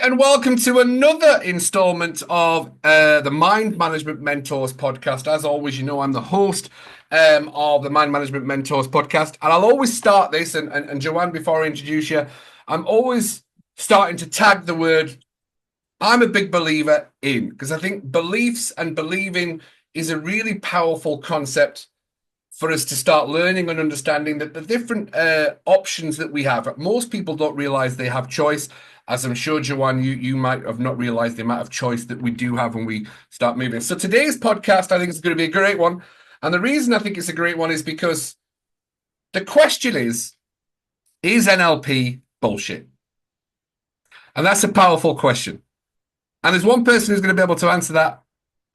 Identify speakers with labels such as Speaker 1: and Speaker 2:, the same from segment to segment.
Speaker 1: And welcome to another installment of the Mind Management Mentors podcast. As always, you know I'm the host of the Mind Management Mentors podcast, and I'll always start this. And Joanne, before I introduce you, I'm always starting to tag the word I'm a big believer in, because I think beliefs and believing is a really powerful concept for us to start learning and understanding that the different options that we have. Most people don't realize they have choice. As I'm sure, Joanne, you might have not realized the amount of choice that we do have when we start moving. So today's podcast, I think, is going to be a great one. And the reason I think it's a great one is because the question is NLP bullshit? And that's a powerful question. And there's one person who's going to be able to answer that.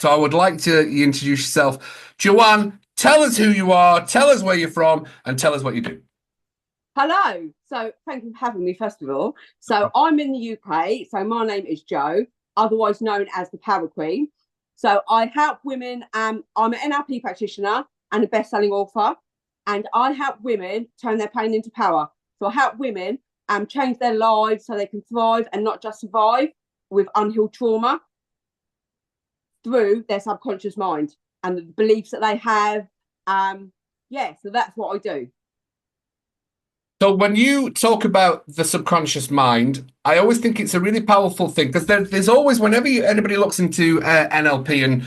Speaker 1: So I would like to introduce yourself. Joanne, tell us who you are, tell us where you're from, and tell us what you do.
Speaker 2: Hello. So thank you for having me, first of all. So I'm in the UK. So my name is Jo, otherwise known as the Power Queen. So I help women. I'm an NLP practitioner and a best-selling author. And I help women turn their pain into power. So I help women change their lives so they can thrive and not just survive with unhealed trauma through their subconscious mind and the beliefs that they have. So that's what I do.
Speaker 1: So when you talk about the subconscious mind, I always think it's a really powerful thing, because there's always, whenever anybody looks into NLP, and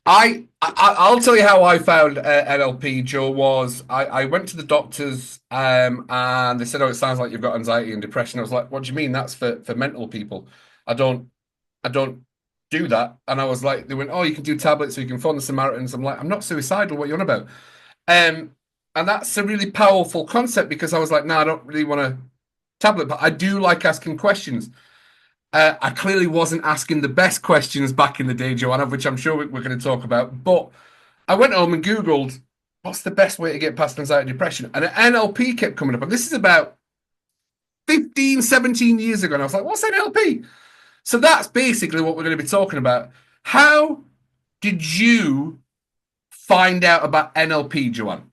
Speaker 1: I'll tell you how I found NLP, Joe, was I went to the doctors and they said, oh, it sounds like you've got anxiety and depression. I was like, what do you mean? That's for mental people. I don't do that. And I was like, they went, oh, you can do tablets so you can phone the Samaritans. I'm like, I'm not suicidal. What are you on about? And that's a really powerful concept, because I was like, no, I don't really want a tablet, but I do like asking questions. I clearly wasn't asking the best questions back in the day, Joanna, which I'm sure we're going to talk about. But I went home and Googled, what's the best way to get past anxiety and depression? And NLP kept coming up. And this is about 15, 17 years ago. And I was like, what's NLP? So that's basically what we're going to be talking about. How did you find out about NLP, Joanne?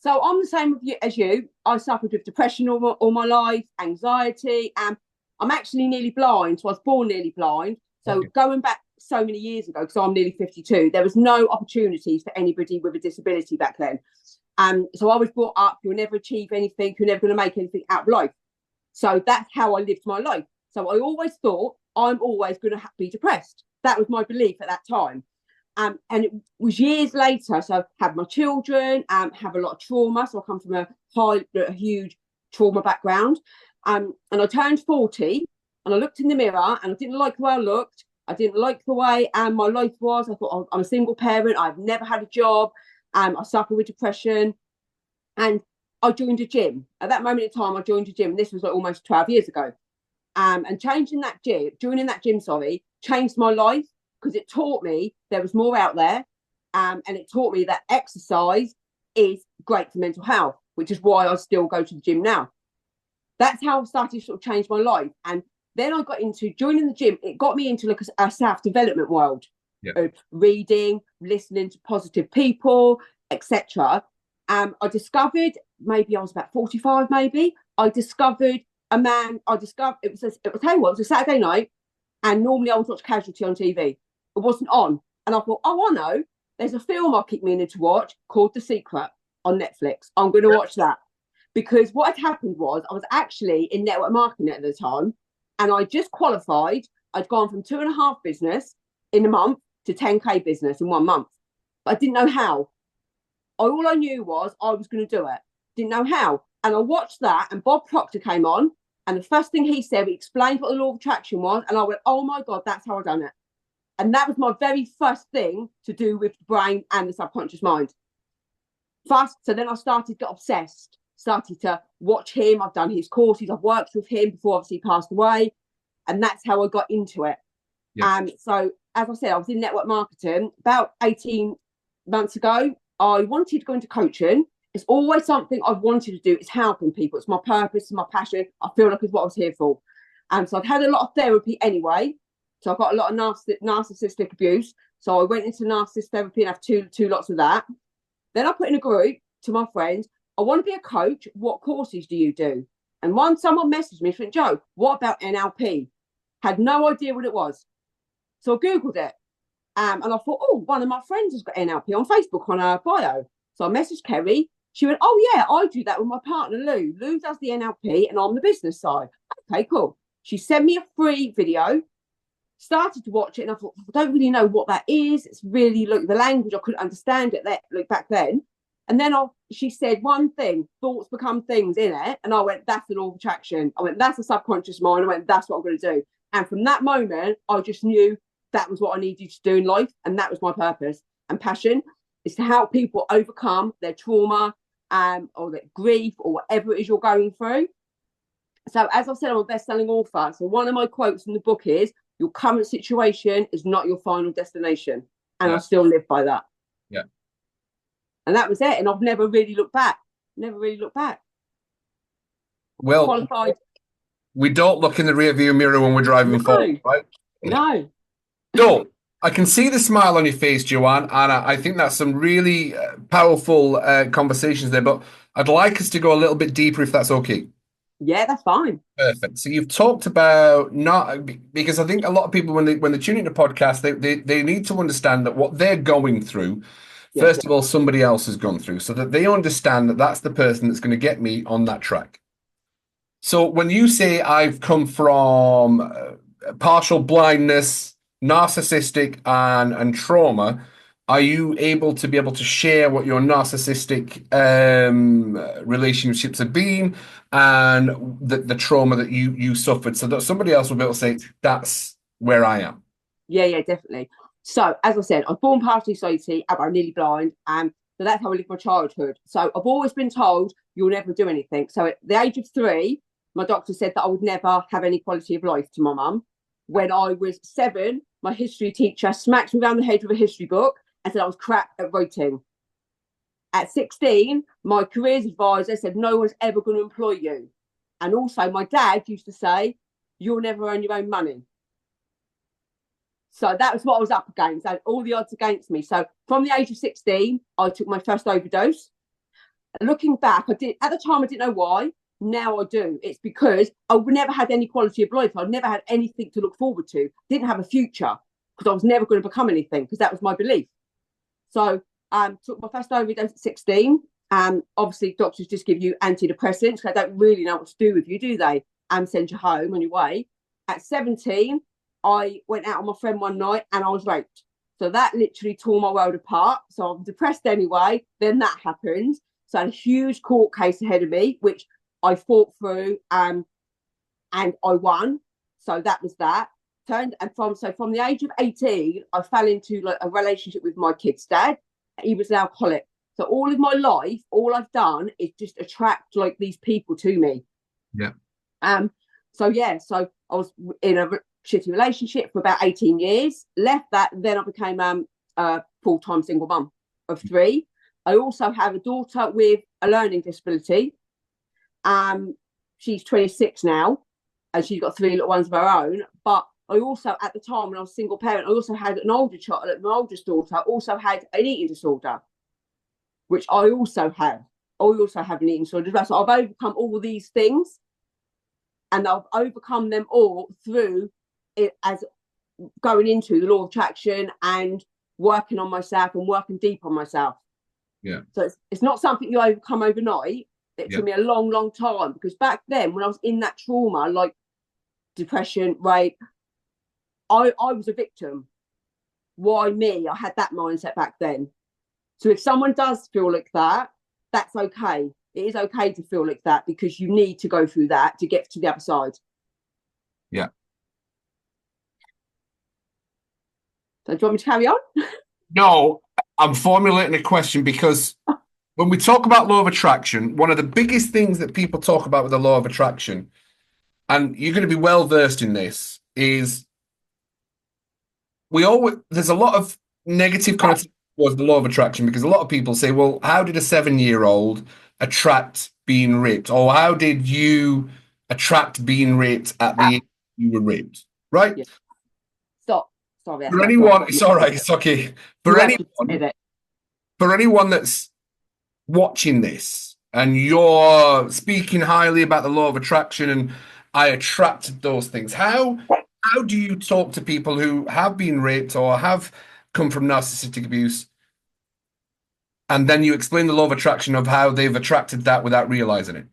Speaker 2: So I'm the same as you. I suffered with depression all my life, anxiety, and I'm actually nearly blind. So I was born nearly blind. So going back so many years ago, because I'm nearly 52, there was no opportunities for anybody with a disability back then. So I was brought up, you'll never achieve anything, you're never going to make anything out of life. So that's how I lived my life. So I always thought I'm always going to be depressed. That was my belief at that time. And it was years later, so I had my children, have a lot of trauma. So I come from a huge trauma background. And I turned 40 and I looked in the mirror and I didn't like the way I looked. I didn't like the way my life was. I thought, oh, I'm a single parent. I've never had a job. I suffer with depression. And I joined a gym. At that moment in time, I joined a gym. This was like almost 12 years ago. And joining that gym, changed my life, because it taught me there was more out there, and it taught me that exercise is great for mental health, which is why I still go to the gym now. That's how I started to sort of change my life. And then I got into joining the gym. It got me into like a self-development world, reading, listening to positive people, etc. I discovered, maybe I was about 45, maybe, I discovered a man. It was a Saturday night, and normally I would watch Casualty on TV. It wasn't on. And I thought, oh, I know. There's a film I keep meaning to watch called The Secret on Netflix. I'm going to watch that. Because what had happened was I was actually in network marketing at the time, and I just qualified. I'd gone from 2.5 business in a month to 10K business in 1 month. But I didn't know how. All I knew was I was going to do it. Didn't know how. And I watched that, and Bob Proctor came on. And the first thing he said, he explained what the law of attraction was. And I went, oh my God, that's how I done it. And that was my very first thing to do with the brain and the subconscious mind. So then I started to get obsessed, started to watch him. I've done his courses. I've worked with him before, obviously, he passed away. And that's how I got into it. So, as I said, I was in network marketing. About 18 months ago, I wanted to go into coaching. It's always something I've wanted to do, is helping people. It's my purpose, it's my passion. I feel like it's what I was here for. So I'd had a lot of therapy anyway. So I got a lot of narcissistic abuse. So I went into narcissist therapy and have two lots of that. Then I put in a group to my friends, I want to be a coach. What courses do you do? And someone messaged me, said, Jo, what about NLP? Had no idea what it was. So I Googled it. And I thought, oh, one of my friends has got NLP on Facebook on her bio. So I messaged Kerry. She went, oh, yeah, I do that with my partner, Lou. Lou does the NLP and I'm the business side. Okay, cool. She sent me a free video, started to watch it, and I thought, I don't really know what that is. It's really, look, the language, I couldn't understand it back then. And then she said one thing, thoughts become things in it. And I went, that's the law of attraction. I went, that's the subconscious mind. I went, that's what I'm going to do. And from that moment, I just knew that was what I needed to do in life. And that was my purpose and passion, is to help people overcome their trauma or their grief or whatever it is you're going through. So as I said, I'm a best-selling author. So one of my quotes in the book is, your current situation is not your final destination. And I still live by that.
Speaker 1: Yeah.
Speaker 2: And that was it. And I've never really looked back.
Speaker 1: Well,
Speaker 2: qualified.
Speaker 1: We don't look in the rearview mirror when we're driving forward, right?
Speaker 2: No.
Speaker 1: So I can see the smile on your face, Joanne, and I think that's some really powerful conversations there. But I'd like us to go a little bit deeper, if that's okay.
Speaker 2: Yeah, that's fine.
Speaker 1: Perfect. So you've talked about because I think a lot of people when they tune into podcasts, they need to understand that what they're going through, first of all, somebody else has gone through, so that they understand that that's the person that's going to get me on that track. So when you say I've come from partial blindness, narcissistic, and trauma, are you able to share what your narcissistic relationships have been and the trauma that you suffered, so that somebody else will be able to say, that's where I am?
Speaker 2: Yeah, definitely. So, as I said, I was born partially sighted, I'm nearly blind, and so that's how I lived my childhood. So I've always been told you'll never do anything. So at the age of 3, my doctor said that I would never have any quality of life to my mum. When I was 7, my history teacher smacked me around the head with a history book and said I was crap at writing. At 16, my careers advisor said no one's ever going to employ you. And also my dad used to say, you'll never earn your own money. So that was what I was up against. I had all the odds against me. So from the age of 16, I took my first overdose. Looking back, at the time I didn't know why. Now I do. It's because I never had any quality of life. I never had anything to look forward to. Didn't have a future because I was never going to become anything, because that was my belief. So took my first overdose at 16. Obviously, doctors just give you antidepressants. They don't really know what to do with you, do they? And send you home on your way. At 17, I went out with my friend one night and I was raped. So that literally tore my world apart. So I'm depressed anyway. Then that happened. So I had a huge court case ahead of me, which I fought through and I won. So that was that. From the age of 18, I fell into like a relationship with my kid's dad. He was an alcoholic. So all of my life, all I've done is just attract like these people to me.
Speaker 1: Yeah.
Speaker 2: So I was in a shitty relationship for about 18 years, left that, then I became a full-time single mum of 3. I also have a daughter with a learning disability. She's 26 now, and she's got 3 little ones of her own. But I also, at the time when I was a single parent, I also had an older child. My oldest daughter also had an eating disorder, which I also have. I also have an eating disorder. So I've overcome all these things, and I've overcome them all through it as going into the law of attraction and working on myself and working deep on myself.
Speaker 1: Yeah.
Speaker 2: So it's not something you overcome overnight. It took me a long, long time, because back then when I was in that trauma, like depression, rape, I was a victim. Why me? I had that mindset back then. So if someone does feel like that, that's okay. It is okay to feel like that, because you need to go through that to get to the other side.
Speaker 1: Yeah.
Speaker 2: So do you want me to carry on?
Speaker 1: No, I'm formulating a question, because when we talk about law of attraction, one of the biggest things that people talk about with the law of attraction, and you're going to be well versed in this, is there's a lot of negative connotation towards the law of attraction, because a lot of people say, well, how did a 7-year-old attract being raped? Or how did you attract being raped at the age you were raped? Right?
Speaker 2: Yeah. Stop. Sorry.
Speaker 1: For anyone, it's all right. It's okay. For anyone that's watching this and you're speaking highly about the law of attraction and I attracted those things, how how do you talk to people who have been raped or have come from narcissistic abuse, and then you explain the law of attraction of how they've attracted that without realizing it?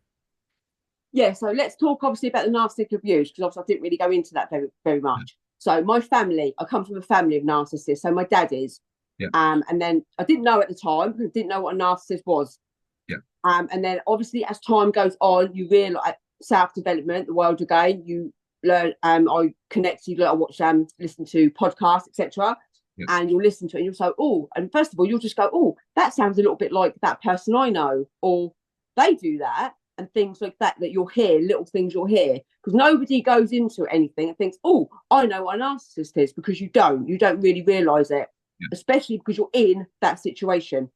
Speaker 2: Yeah, so let's talk obviously about the narcissistic abuse, because obviously I didn't really go into that very much. So my family, I come from a family of narcissists. So my dad is,
Speaker 1: Yeah.
Speaker 2: And then I didn't know at the time, because I didn't know what a narcissist was.
Speaker 1: Yeah.
Speaker 2: And then obviously as time goes on, you realise self-development, the world again, you learn. I connect you, I watch, listen to podcasts, etc.
Speaker 1: Yeah.
Speaker 2: And you'll listen to it and you'll say, oh, and first of all, you'll just go, oh, that sounds a little bit like that person I know, or they do that. And things like that you'll hear, little things you'll hear, because nobody goes into anything and thinks, oh, I know what a narcissist is, because you don't really realize it, especially because you're in that situation.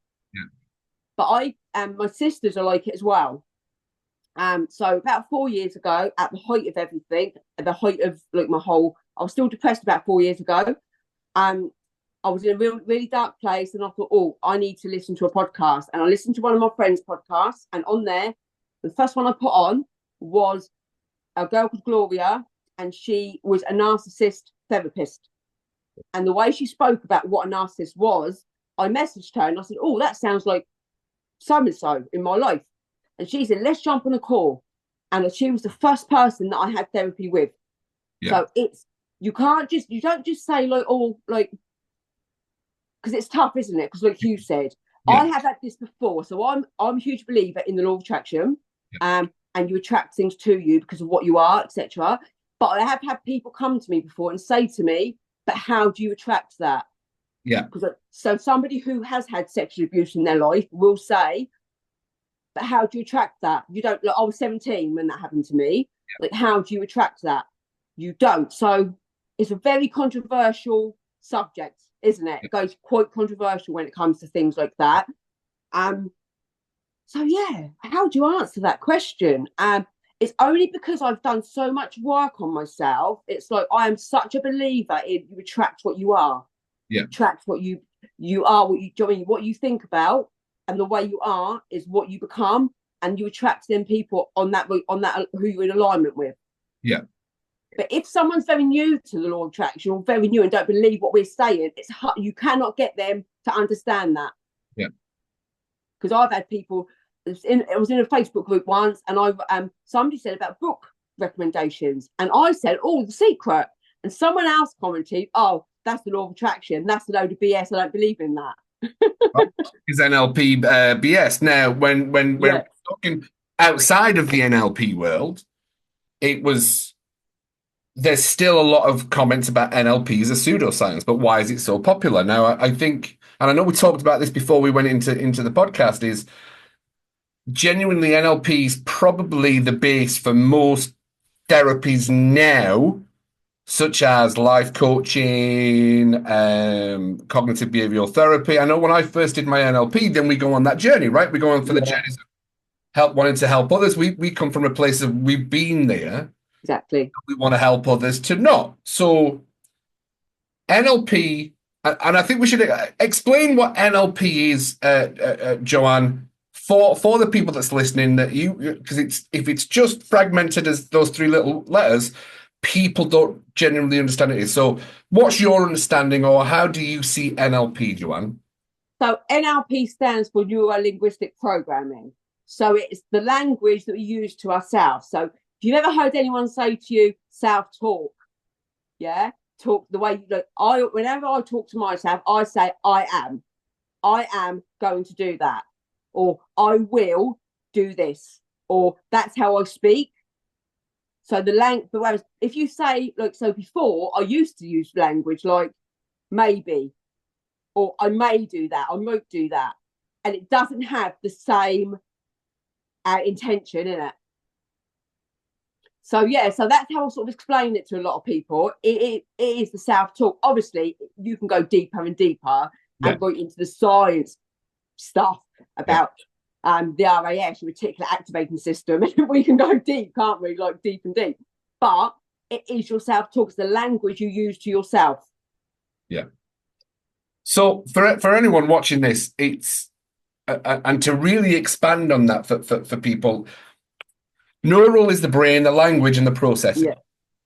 Speaker 2: But my sisters are like it as well. So about 4 years ago, at the height of everything, at the height of like I was still depressed about 4 years ago. I was in a really dark place, and I thought, oh, I need to listen to a podcast. And I listened to one of my friends' podcasts, and on there, the first one I put on was a girl called Gloria, and she was a narcissist therapist. And the way she spoke about what a narcissist was, I messaged her and I said, oh, that sounds like so-and-so in my life. And she said, let's jump on a call. And she was the first person that I had therapy with. So you don't just say like, oh, like, because it's tough, isn't it? Because like you said, I have had this before. So I'm a huge believer in the law of attraction. And you attract things to you because of what you are, etc. But I have had people come to me before and say to me, but how do you attract that? So somebody who has had sexual abuse in their life will say, but how do you attract that? You don't. Like, I was 17 when that happened to me. Like, how do you attract that? You don't. So it's a very controversial subject, isn't it? It goes quite controversial when it comes to things like that. So yeah, how do you answer that question? It's only because I've done so much work on myself. It's like I am such a believer in you attract what you are. You attract what you are, what you think about, and the way you are is what you become, and you attract them people on that who you're in alignment with.
Speaker 1: Yeah.
Speaker 2: But if someone's very new to the law of attraction, or very new and don't believe what we're saying, it's hard, you cannot get them to understand that.
Speaker 1: Yeah.
Speaker 2: Because I've had people. I was in a Facebook group once, and somebody said about book recommendations, and I said, "Oh, The Secret," and someone else commented, "Oh, that's the law of attraction. That's a load of BS. I don't believe in that."
Speaker 1: Is NLP BS? Now, when we're talking outside of the NLP world, there's still a lot of comments about NLP as a pseudoscience, but why is it so popular? Now, I think, and I know we talked about this before we went into the podcast, is genuinely NLP is probably the base for most therapies now, such as life coaching, cognitive behavioral therapy. I know when I first did my NLP, then we go on that journey, right? We go on for the journey of wanting to help others. We come from a place of we've been there.
Speaker 2: Exactly.
Speaker 1: We want to help others to not. So NLP, and I think we should explain what NLP is, Joanne, for the people that's listening, that because if it's just fragmented as those three little letters, people don't genuinely understand it. So what's your understanding, or how do you see NLP, Joanne?
Speaker 2: So NLP stands for Neuro-Linguistic Programming. So it's the language that we use to ourselves. So if you've ever heard anyone say to you, self-talk, talk the way you look. Whenever I talk to myself, I say, I am going to do that. Or I will do this, or that's how I speak. So whereas if you say, like, so before I used to use language like maybe, or I may do that, I might do that, and it doesn't have the same intention in it. So so that's how I sort of explain it to a lot of people. It is the self-talk. Obviously, you can go deeper and deeper and go into the science stuff about the RAS, your reticular activating system. We can go deep, can't we? Like deep and deep. But it is your self-talk. It's the language you use to yourself.
Speaker 1: Yeah. So for anyone watching this, it's and to really expand on that for people, neural is the brain, the language, and the processing.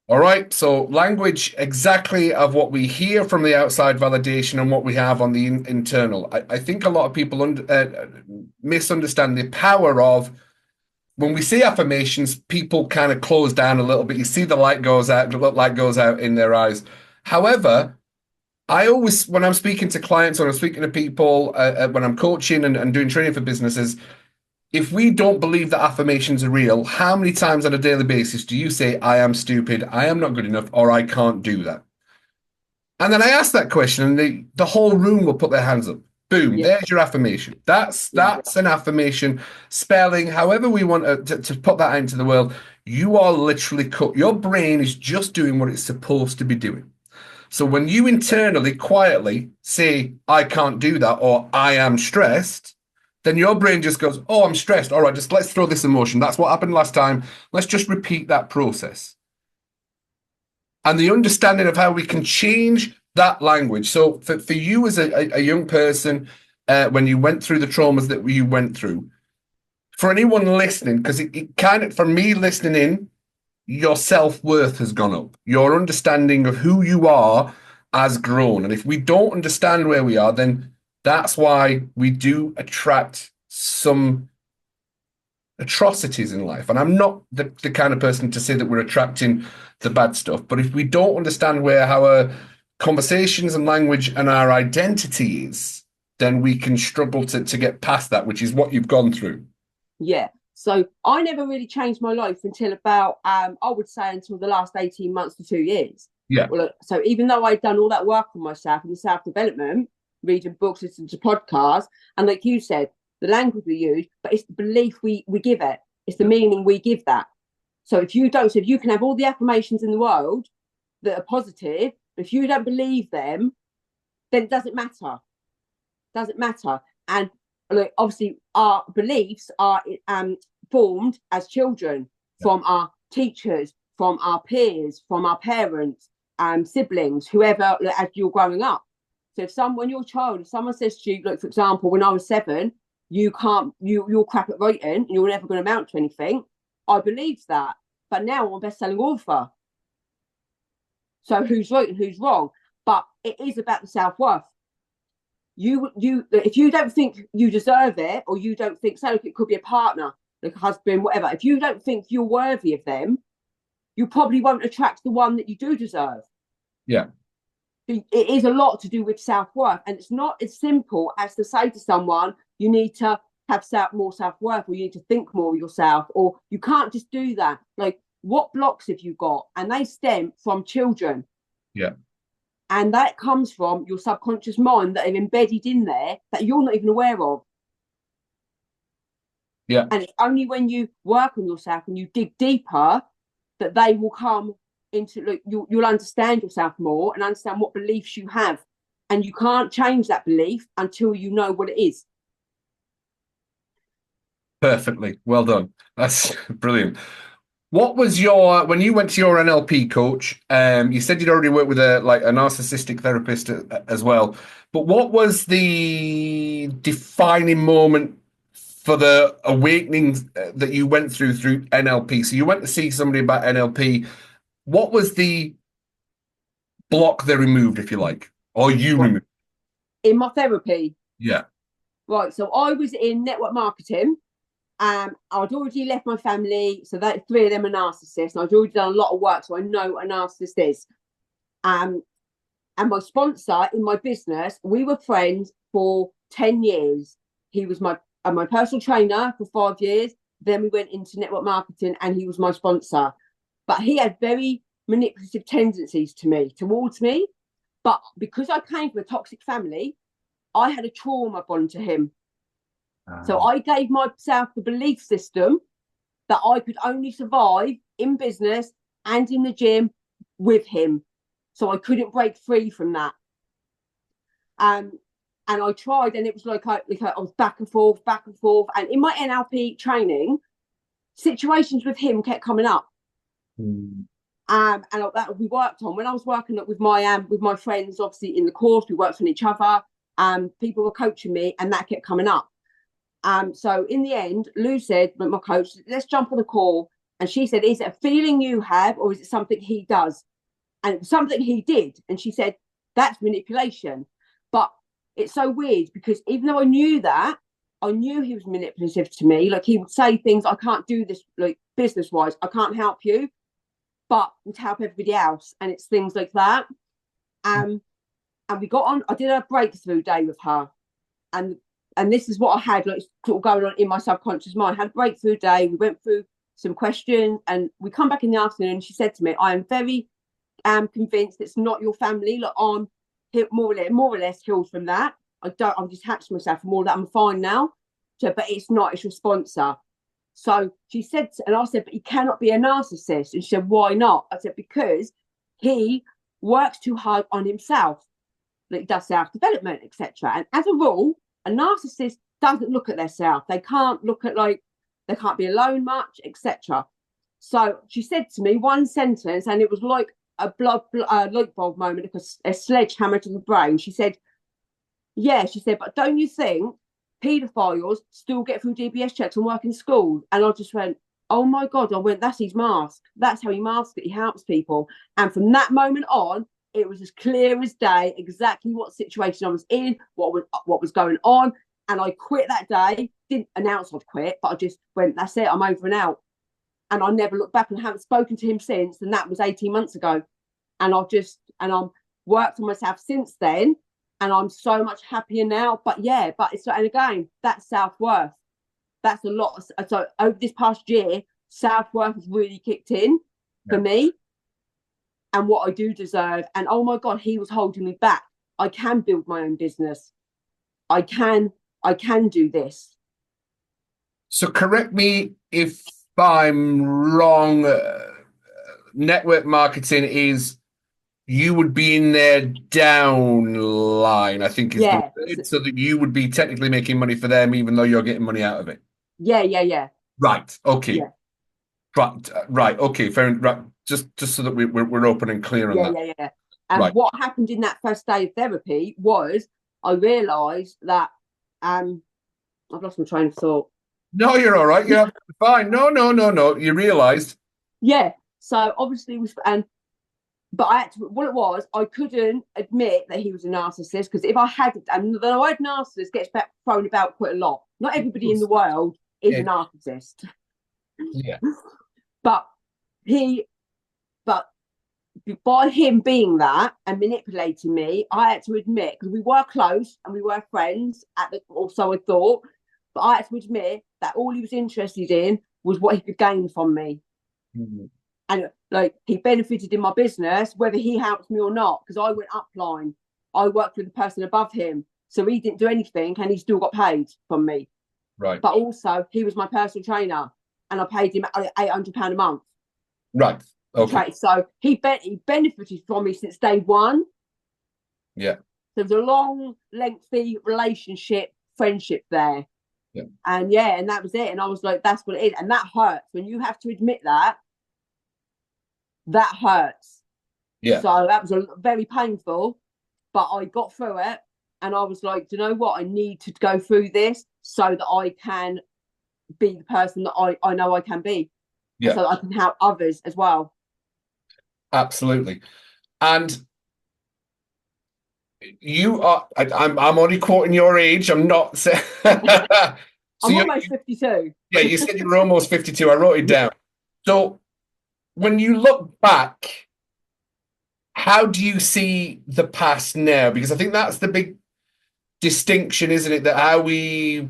Speaker 1: All right. So language, exactly of what we hear from the outside validation and what we have on the internal. I think a lot of people misunderstand the power of when we see affirmations, people kind of close down a little bit. You see the light goes out, the light goes out in their eyes. However, I always, when I'm speaking to clients, when I'm speaking to people, when I'm coaching and doing training for businesses, if we don't believe that affirmations are real, how many times on a daily basis do you say, I am stupid, I am not good enough, or I can't do that? And then I ask that question, and the whole room will put their hands up. Boom,
Speaker 2: Yeah,
Speaker 1: there's your affirmation. That's an affirmation, spelling, however we want to put that into the world. You are literally cut. Your brain is just doing what it's supposed to be doing. So when you internally, quietly say, I can't do that, or I am stressed, then your brain just goes, oh, I'm stressed. All right, just let's throw this emotion. That's what happened last time. Let's just repeat that process. And the understanding of how we can change that language. So for you as a young person, when you went through the traumas that you went through, for anyone listening, because it kind of, for me listening in, your self-worth has gone up. Your understanding of who you are has grown. And if we don't understand where we are, then that's why we do attract some atrocities in life. And I'm not the kind of person to say that we're attracting the bad stuff. But if we don't understand where our conversations and language and our identity is, then we can struggle to get past that, which is what you've gone through.
Speaker 2: yeah. So I never really changed my life until about, I would say until the last 18 months to 2 years.
Speaker 1: Yeah.
Speaker 2: Well, so even though I'd done all that work on myself and the self-development, reading books, listening to podcasts, and like you said, the language we use, but it's the belief we give it. It's the meaning we give that. So if you can have all the affirmations in the world that are positive, if you don't believe them, then it doesn't matter. Doesn't matter. And like, obviously our beliefs are formed as children from our teachers, from our peers, from our parents, siblings, whoever, as you're growing up. So when you're a child, if someone says to you, like for example, when I was 7, you're crap at writing and you're never going to amount to anything, I believed that. But now I'm a best-selling author. So who's right and who's wrong? But it is about the self-worth. If you don't think you deserve it, or you don't think, so look, it could be a partner, like a husband, whatever. If you don't think you're worthy of them, you probably won't attract the one that you do deserve.
Speaker 1: Yeah.
Speaker 2: It is a lot to do with self-worth, and it's not as simple as to say to someone, you need to have more self-worth, or you need to think more of yourself, or you can't just do that. Like, what blocks have you got? And they stem from children.
Speaker 1: Yeah.
Speaker 2: And that comes from your subconscious mind that are embedded in there that you're not even aware of.
Speaker 1: Yeah.
Speaker 2: And it's only when you work on yourself and you dig deeper that they will come into, like, you'll understand yourself more and understand what beliefs you have. And you can't change that belief until you know what it is.
Speaker 1: Perfectly. Well done. That's brilliant. What was when you went to your NLP coach, you said you'd already worked with a narcissistic therapist as well, but what was the defining moment for the awakening that you went through NLP? So you went to see somebody about NLP. What was the block they removed, if you like, or you removed?
Speaker 2: In my therapy?
Speaker 1: Yeah.
Speaker 2: Right, so I was in network marketing. I'd already left my family, so that 3 of them are narcissists, and I'd already done a lot of work, so I know what a narcissist is. And my sponsor in my business, we were friends for 10 years. He was my personal trainer for 5 years. Then we went into network marketing, and he was my sponsor. But he had very manipulative tendencies towards me. But because I came from a toxic family, I had a trauma bond to him. So I gave myself the belief system that I could only survive in business and in the gym with him. So I couldn't break free from that. And I tried, and it was like I was back and forth. And in my NLP training, situations with him kept coming up. And that we worked on when I was working with my friends, obviously in the course, we worked on each other. People were coaching me, and that kept coming up. So in the end, Lou said, my coach, let's jump on a call And she said, is it a feeling you have, or is it something he does? And it was something he did. And she said, that's manipulation. But it's so weird because even though I knew that, I knew he was manipulative to me. Like, he would say things, I can't do this, like, business-wise, I can't help you, but to help everybody else. And it's things like that. And we got on, I did a breakthrough day with her. And this is what I had, like, sort of going on in my subconscious mind. I had a breakthrough day. We went through some questions, and we come back in the afternoon, and she said to me, I am very convinced it's not your family. Like, I'm more or less healed from that. I've detached myself from all that. I'm fine now. So, but it's not, it's your sponsor. So she said, and I said, but he cannot be a narcissist. And she said, why not? I said, because he works too hard on himself. Like, he does self-development, etc. And as a rule, a narcissist doesn't look at their self. They can't look at, like, they can't be alone much, etc. So she said to me one sentence, and it was like a light bulb moment, like a sledgehammer to the brain. She said, yeah, she said, but don't you think paedophiles still get through DBS checks and work in school? And I just went, oh my God. I went, that's his mask. That's how he masks it. He helps people. And from that moment on, it was as clear as day exactly what situation I was in, what was going on. And I quit that day. Didn't announce I'd quit, but I just went, that's it, I'm over and out. And I never looked back, and haven't spoken to him since. And that was 18 months ago. And I'm worked on myself since then. And I'm so much happier now. But yeah, and again, that's self-worth. That's a lot. So over this past year, self-worth has really kicked in for me, and what I do deserve. And oh my God, he was holding me back. I can build my own business. I can do this.
Speaker 1: So correct me if I'm wrong. Network marketing is, you would be in their downline, I think is the word, so that you would be technically making money for them, even though you're getting money out of it.
Speaker 2: Yeah.
Speaker 1: Right. Okay.
Speaker 2: Yeah.
Speaker 1: Right. Okay. Fair. Right. Just so that we're open and clear on that.
Speaker 2: Yeah. And what happened in that first day of therapy was I realised that I've lost my train of thought.
Speaker 1: No, you're all right. You're fine. No. You realised.
Speaker 2: Yeah. So obviously, but I had to, what it was, I couldn't admit that he was a narcissist, because if I had, and the word narcissist gets thrown about quite a lot. Not everybody in the world is a narcissist.
Speaker 1: Yeah.
Speaker 2: But by him being that and manipulating me, I had to admit, because we were close and we were friends or so I thought, but I had to admit that all he was interested in was what he could gain from me.
Speaker 1: Mm-hmm.
Speaker 2: And like, he benefited in my business, whether he helped me or not, because I went upline. I worked with the person above him. So he didn't do anything, and he still got paid from me.
Speaker 1: Right.
Speaker 2: But also, he was my personal trainer, and I paid him £800 a month.
Speaker 1: Right. Okay.
Speaker 2: So he benefited from me since day one.
Speaker 1: Yeah.
Speaker 2: There was a long, lengthy relationship, friendship there.
Speaker 1: Yeah.
Speaker 2: And that was it. And I was like, that's what it is. And that hurts when you have to admit that. That hurts.
Speaker 1: Yeah.
Speaker 2: So that was very painful, but I got through it, and I was like, do you know what? I need to go through this so that I can be the person that I know I can be. Yeah. So that I can help others as well.
Speaker 1: Absolutely. And you are, I'm only quoting your age. I'm not saying.
Speaker 2: I'm almost 52.
Speaker 1: Yeah, you said you were almost 52. I wrote it down. So when you look back, how do you see the past now? Because I think that's the big distinction, isn't it? That how we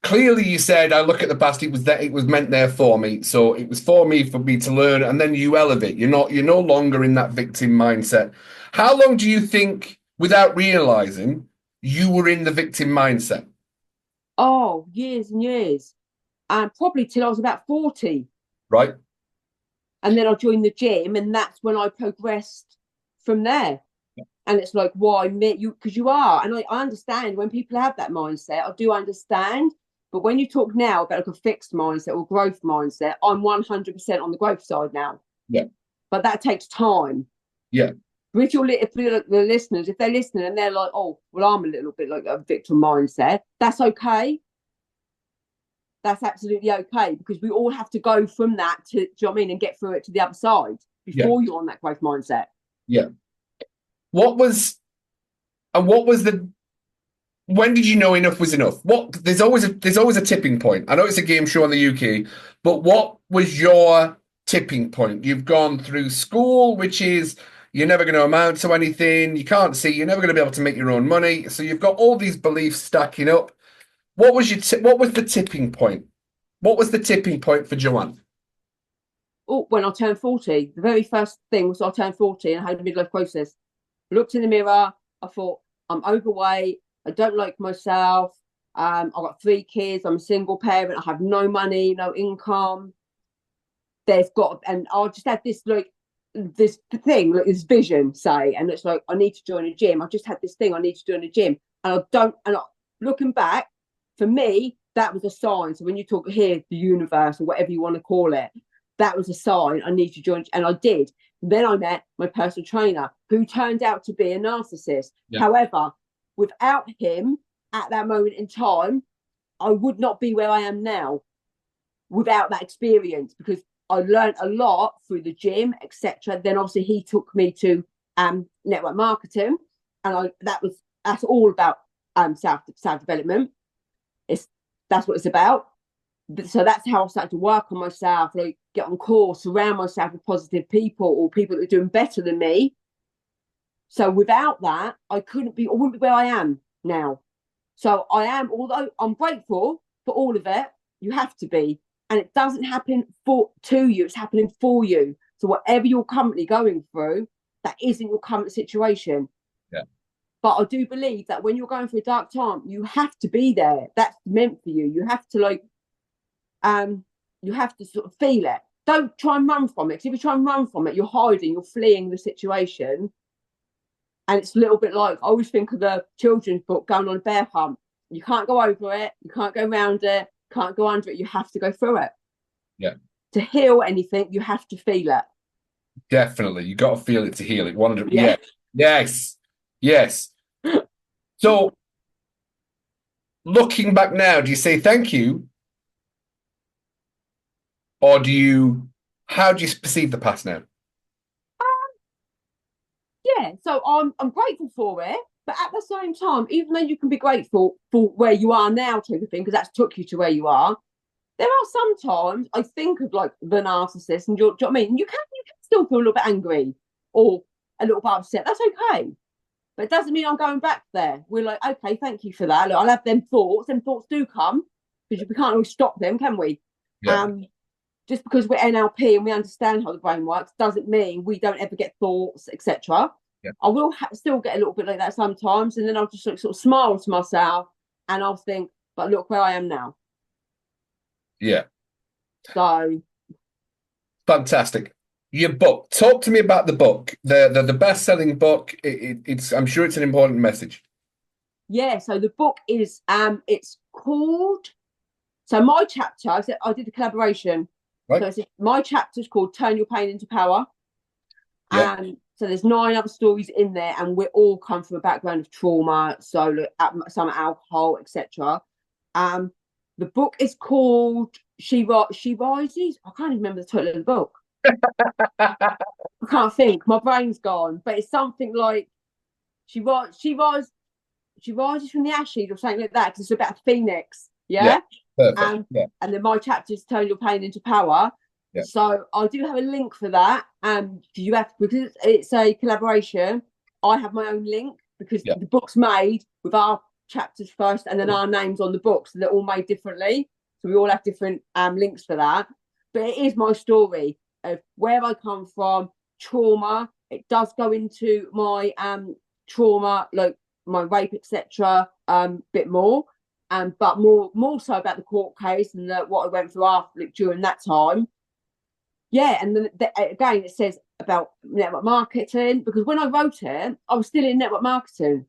Speaker 1: clearly, you said, I look at the past, it was meant there for me. So it was for me to learn, and then you elevate. You're no longer in that victim mindset. How long do you think, without realizing, you were in the victim mindset?
Speaker 2: Oh, years and years. And probably till I was about 40.
Speaker 1: Right.
Speaker 2: And then I joined the gym, and that's when I progressed from there. Yeah. And it's like, why me? Because you are. And I understand when people have that mindset. I do understand. But when you talk now about like a fixed mindset or growth mindset, I'm 100% on the growth side now.
Speaker 1: Yeah.
Speaker 2: But that takes time.
Speaker 1: Yeah.
Speaker 2: If the listeners, if they're listening and they're like, oh, well, I'm a little bit like a victim mindset, that's okay. that's absolutely okay, because we all have to go from that to, do you know what I mean, and get through it to the other side before you're on that growth mindset.
Speaker 1: Yeah. What was the when did you know enough was enough? There's always a tipping point. I know it's a game show in the UK, but what was your tipping point? You've gone through school, which is you're never going to amount to anything. You can't see. You're never going to be able to make your own money. So you've got all these beliefs stacking up. What was what was the tipping point? What was the tipping point for Joanne?
Speaker 2: Oh, when I turned 40, the very first thing was I turned 40 and I had a midlife crisis. Looked in the mirror. I thought, I'm overweight. I don't like myself. I've got 3 kids. I'm a single parent. I have no money, no income. And I just had this this thing, like this vision, say, and it's like, I need to join a gym. I just had this thing, I need to join a gym. Looking back, for me, that was a sign. So when you talk here, the universe or whatever you want to call it, that was a sign I need to join. And I did. Then I met my personal trainer, who turned out to be a narcissist. Yeah. However, without him at that moment in time, I would not be where I am now without that experience, because I learned a lot through the gym, etc. Then obviously he took me to network marketing, and that's all about self development. That's what it's about. So that's how I started to work on myself, like get on course, surround myself with positive people or people that are doing better than me. So without that, I wouldn't be where I am now. So I am, although I'm grateful for all of it, you have to be. And it doesn't happen to you, it's happening for you. So whatever you're currently going through, that isn't your current situation.
Speaker 1: Yeah.
Speaker 2: But I do believe that when you're going through a dark time, you have to be there. That's meant for you. You have to you have to sort of feel it. Don't try and run from it. Because if you try and run from it, you're hiding, you're fleeing the situation. And it's a little bit like, I always think of the children's book, Going on a Bear Hunt. You can't go over it. You can't go around it. Can't go under it. You have to go through it.
Speaker 1: Yeah.
Speaker 2: To heal anything, you have to feel it.
Speaker 1: Definitely. You got to feel it to heal it. 100. Yeah. Yes. Yes. So looking back now, do you say thank you? Or how do you perceive the past now?
Speaker 2: Yeah, so I'm grateful for it, but at the same time, even though you can be grateful for where you are now, type of thing, because that's took you to where you are, there are sometimes I think of like the narcissist, and do you know what I mean? You can still feel a little bit angry or a little bit upset. That's okay. But it doesn't mean I'm going back there. We're like, okay, thank you for that. Look, I'll have them thoughts. Them thoughts do come, because we can't always stop them, can we? Yeah. Just because we're NLP and we understand how the brain works doesn't mean we don't ever get thoughts, etc. Yeah. I will still get a little bit like that sometimes, and then I'll just sort of smile to myself and I'll think, but look where I am now.
Speaker 1: Yeah.
Speaker 2: So
Speaker 1: fantastic. Your book. Talk to me about the book. The best-selling book. It's I'm sure it's an important message.
Speaker 2: Yeah. So the book is it's called. So my chapter. I did a collaboration. Right. So my chapter is called "Turn Your Pain into Power." Yeah. So there's 9 other stories in there, and we all come from a background of trauma. So some alcohol, etc. The book is called She Rises. I can't even remember the title of the book. I can't think. My brain's gone. But it's something like she rises from the ashes or something like that, because it's about a phoenix. Yeah.
Speaker 1: Perfect.
Speaker 2: And then my chapter is Turn Your Pain into Power. Yeah. So I do have a link for that. You have, because it's a collaboration, I have my own link, because the book's made with our chapters first and then our names on the book, so they're all made differently. So we all have different links for that. But it is my story of where I come from, trauma. It does go into my trauma, like my rape, etc. Bit more. But more so about the court case and what I went through after, like, during that time. Yeah, and then again, it says about network marketing, because when I wrote it, I was still in network marketing.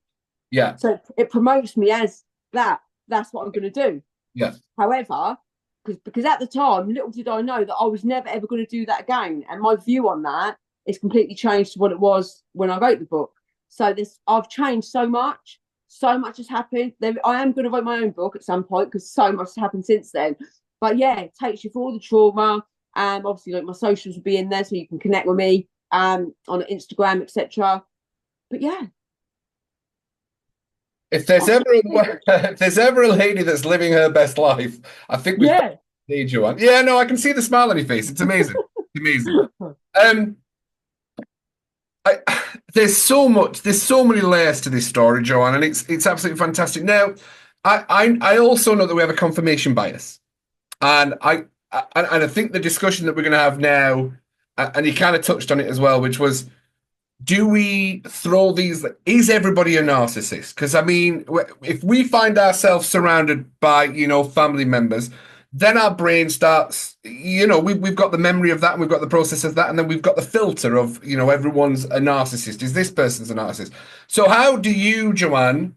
Speaker 1: Yeah.
Speaker 2: So it promotes me as that. That's what I'm going to do.
Speaker 1: Yeah.
Speaker 2: However, because at the time, little did I know that I was never ever going to do that again, and my view on that is completely changed to what it was when I wrote the book. So I've changed so much. so much has happened. I am going to write my own book at some point because so much has happened since then. But yeah, it takes you through all the trauma. Obviously, like my socials will be in there so you can connect with me on Instagram, etc. But yeah.
Speaker 1: If there's ever a lady that's living her best life, I think we've need you on. Yeah, no, I can see the smile on your face. It's amazing. It's amazing. There's so many layers to this story, Joanne, and it's absolutely fantastic. Now, I also know that we have a confirmation bias, and I think the discussion that we're going to have now, and you kind of touched on it as well, which was, do we throw these? Is everybody a narcissist? Because I mean, if we find ourselves surrounded by family members, then our brain starts, we've got the memory of that and we've got the process of that. And then we've got the filter of, everyone's a narcissist. Is this person's a narcissist? So how do you, Joanne,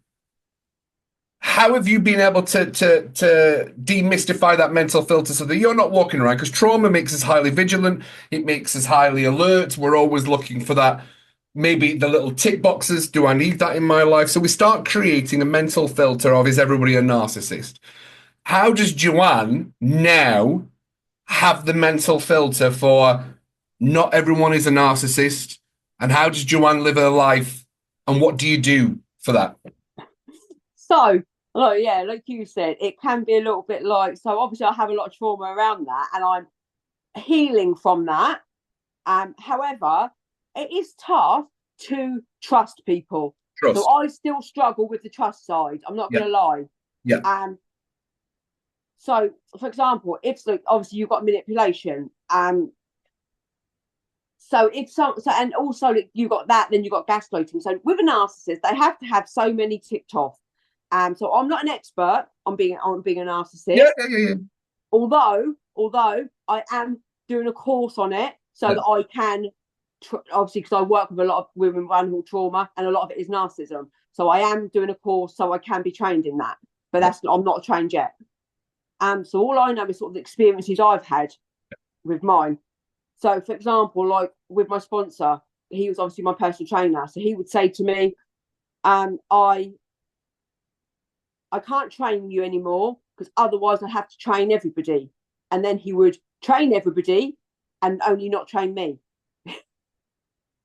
Speaker 1: how have you been able to demystify that mental filter so that you're not walking around? Because trauma makes us highly vigilant. It makes us highly alert. We're always looking for that, maybe the little tick boxes. Do I need that in my life? So we start creating a mental filter of, is everybody a narcissist? How does Joanne now have the mental filter for not everyone is a narcissist? And how does Joanne live her life? And what do you do for that?
Speaker 2: So, like you said, it can be a little bit like, so obviously I have a lot of trauma around that and I'm healing from that. However, it is tough to trust people. So I still struggle with the trust side. I'm not going to lie.
Speaker 1: Yeah.
Speaker 2: So, for example, if obviously you've got manipulation, and also you got that, then you got gaslighting. So with a narcissist, they have to have so many ticked off. So I'm not an expert on being a narcissist.
Speaker 1: Yeah.
Speaker 2: Although I am doing a course on it so that I can, obviously, because I work with a lot of women with vulnerable trauma, and a lot of it is narcissism. So I am doing a course so I can be trained in that. But I'm not trained yet. So all I know is sort of the experiences I've had with mine. So, for example, like with my sponsor, he was obviously my personal trainer. So he would say to me, I can't train you anymore because otherwise I have to train everybody. And then he would train everybody and only not train me.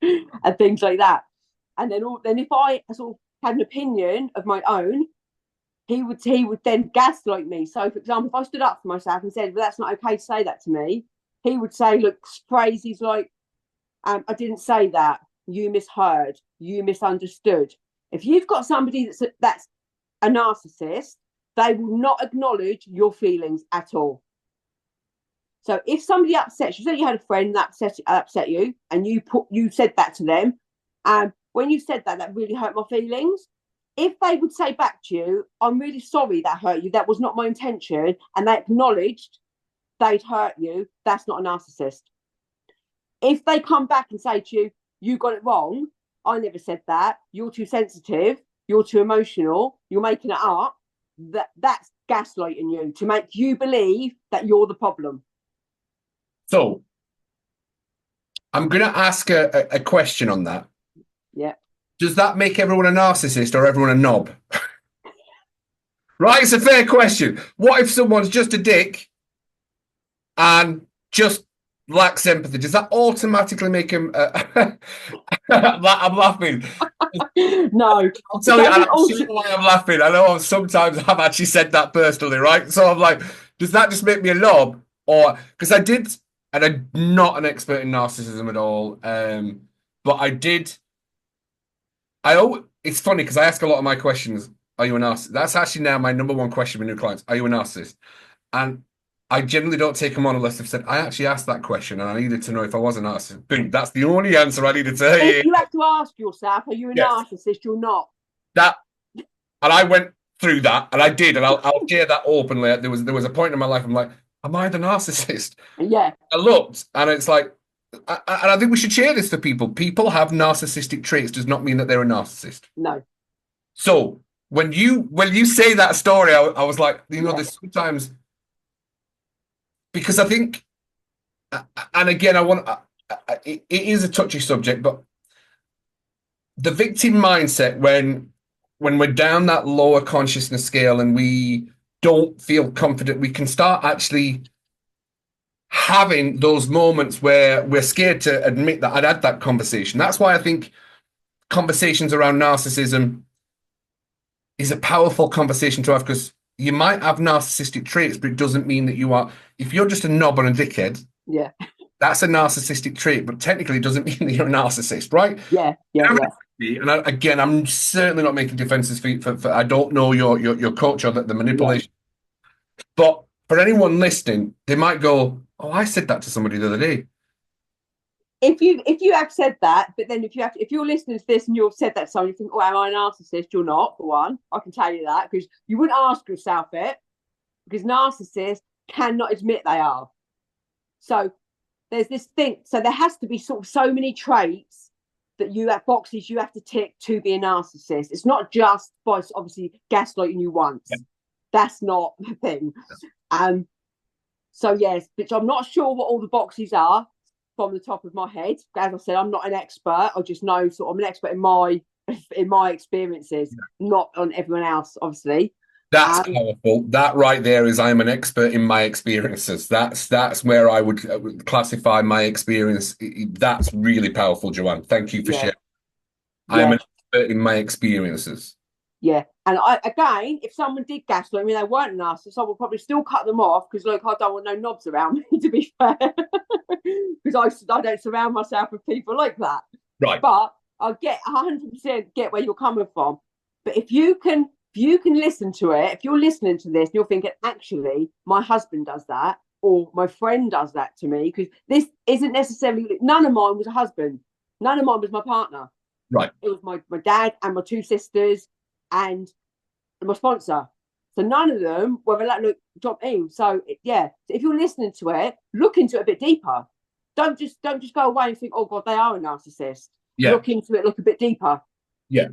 Speaker 2: And things like that. And then if I sort of had an opinion of my own, he would then gaslight me. So, for example, if I stood up for myself and said, well, that's not okay to say that to me, he would say, look, phrases like, I didn't say that. You misheard. You misunderstood. If you've got somebody that's a narcissist, they will not acknowledge your feelings at all. So if somebody upsets you, say you had a friend that upset you, and you said that to them, when you said that really hurt my feelings. If they would say back to you, I'm really sorry that hurt you, that was not my intention, and they acknowledged they'd hurt you, that's not a narcissist. If they come back and say to you, you got it wrong, I never said that, you're too sensitive, you're too emotional, you're making it up, that's gaslighting you to make you believe that you're the problem.
Speaker 1: So I'm going to ask a question on that.
Speaker 2: Yeah.
Speaker 1: Does that make everyone a narcissist or everyone a knob? Right? It's a fair question. What if someone's just a dick and just lacks empathy? Does that automatically make him... I'm laughing.
Speaker 2: No.
Speaker 1: I'll tell you, I'll see why I'm laughing. I know sometimes I've actually said that personally, right? So I'm like, does that just make me a knob? Or... Because I did... And I'm not an expert in narcissism at all. But I did... It's funny because I ask a lot of my questions, are you a narcissist? That's actually now my number one question with new clients. Are you a narcissist? And I generally don't take them on unless they've said, I actually asked that question and I needed to know if I was a narcissist. Boom, that's the only answer I needed to hear.
Speaker 2: You have to ask yourself, are you a narcissist or not?
Speaker 1: And I went through that, and I did, and I'll share that openly. There was a point in my life I'm like, am I the narcissist?
Speaker 2: Yeah.
Speaker 1: I looked, and it's like, and I think we should share this to people. People have narcissistic traits does not mean that they're a narcissist.
Speaker 2: No. So
Speaker 1: when you say that story, I was like, there's sometimes, because I think, and again, it is a touchy subject, but the victim mindset, when when we're down that lower consciousness scale and we don't feel confident, we can start actually having those moments where we're scared to admit that I'd had that conversation. That's why I think conversations around narcissism is a powerful conversation to have, because you might have narcissistic traits, but it doesn't mean that you are. If you're just a knob and a dickhead,
Speaker 2: Yeah.
Speaker 1: that's a narcissistic trait, but technically it doesn't mean that you're a narcissist, right?
Speaker 2: Yeah.
Speaker 1: And again, I'm certainly not making defenses for I don't know your culture, the manipulation. Yeah. But for anyone listening, they might go, "Oh, I said that to somebody the other day."
Speaker 2: If you have said that, but then if you're listening to this and you've said that to someone, you think, "Oh, am I a narcissist?" You're not, for one. I can tell you that, because you wouldn't ask yourself it, because narcissists cannot admit they are. So there's this thing. So there has to be sort of so many traits that you have, boxes you have to tick to be a narcissist. It's not just by obviously gaslighting you once. Yeah. That's not the thing. So yes, which I'm not sure what all the boxes are from the top of my head. As I said, I'm not an expert. I just know I'm an expert in my experiences, not on everyone else, obviously.
Speaker 1: That's powerful. That right there is I'm an expert in my experiences. That's where I would classify my experience. That's really powerful, Joanne. Thank you for sharing. I'm an expert in my experiences.
Speaker 2: Yeah. And again, if someone did gaslight me, they weren't narcissists, I would probably still cut them off, because I don't want no knobs around me, to be fair. Because I don't surround myself with people like that.
Speaker 1: Right.
Speaker 2: But I get 100% get where you're coming from. But if you can listen to it, if you're listening to this and you're thinking, actually, my husband does that, or my friend does that to me, because this isn't necessarily, none of mine was a husband. None of mine was my partner.
Speaker 1: Right.
Speaker 2: It was my dad and my two sisters and my sponsor. So none of them were like, look, drop in. So yeah, if you're listening to it, look into it a bit deeper. Don't just go away and think, oh God, they are a narcissist. Yeah. Look into it, look a bit deeper.
Speaker 1: Yeah.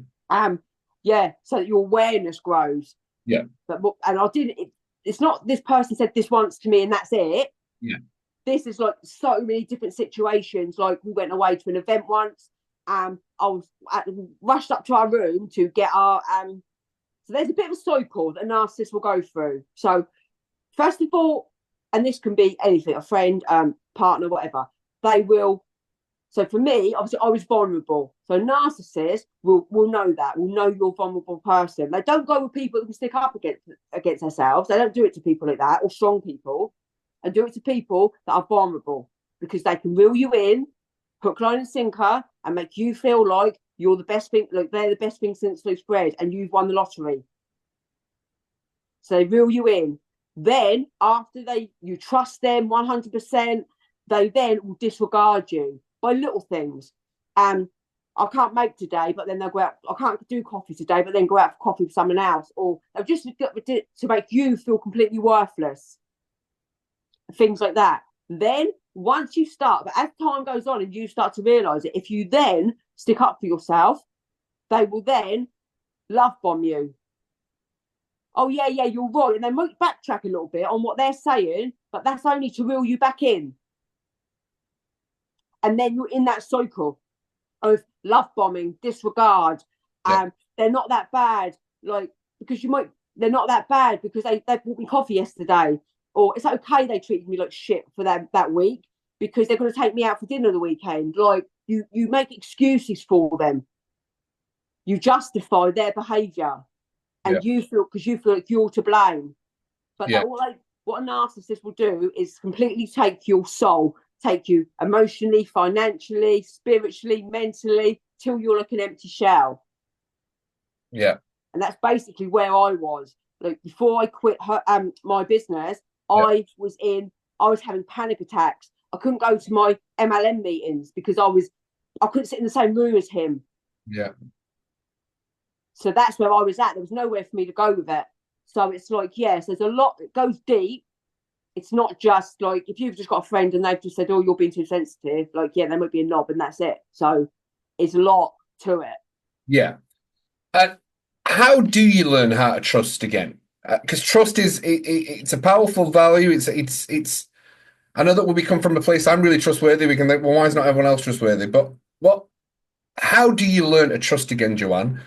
Speaker 2: Yeah, so that your awareness grows.
Speaker 1: Yeah.
Speaker 2: And I didn't. It's not this person said this once to me and that's it.
Speaker 1: Yeah.
Speaker 2: This is like so many different situations. Like we went away to an event once. I was rushed up to our room to get our. So there's a bit of a cycle that a narcissist will go through. So first of all, and this can be anything, a friend, partner, whatever. They will. So for me, obviously, I was vulnerable. So narcissists will know that, will know you're a vulnerable person. They don't go with people that can stick up against themselves. They don't do it to people like that, or strong people, and do it to people that are vulnerable, because they can reel you in, hook, line and sinker, and make you feel like you're the best thing, like they're the best thing since sliced bread, and you've won the lottery. So they reel you in. Then after you trust them 100%, they then will disregard you by little things. I can't make today, but then they'll go out. I can't do coffee today, but then go out for coffee with someone else, or they'll just to make you feel completely worthless. Things like that. Then once you start, but as time goes on and you start to realise it, if you then stick up for yourself, they will then love bomb you. Oh yeah, you're right, and they might backtrack a little bit on what they're saying, but that's only to reel you back in. And then you're in that cycle of love bombing, disregard. They're not that bad, like, because they're not that bad because they bought me coffee yesterday, or it's okay they treated me like shit for that week because they're going to take me out for dinner the weekend. Like you make excuses for them, you justify their behaviour, and you feel like you're to blame. But what a narcissist will do is completely take your soul, take you emotionally, financially, spiritually, mentally, till you're like an empty shell.
Speaker 1: Yeah.
Speaker 2: And that's basically where I was. Like before I quit my business, I was having panic attacks. I couldn't go to my MLM meetings because I couldn't sit in the same room as him.
Speaker 1: Yeah.
Speaker 2: So that's where I was at. There was nowhere for me to go with it. So it's like, yes, there's a lot that goes deep. It's not just like if you've just got a friend and they've just said, oh, you're being too sensitive. Like, yeah, they might be a knob and that's it. So it's a lot to it.
Speaker 1: Yeah. How do you learn how to trust again? Because trust it's a powerful value. It's. I know that when we come from a place, I'm really trustworthy. We can think, well, why is not everyone else trustworthy? But how do you learn to trust again, Joanne?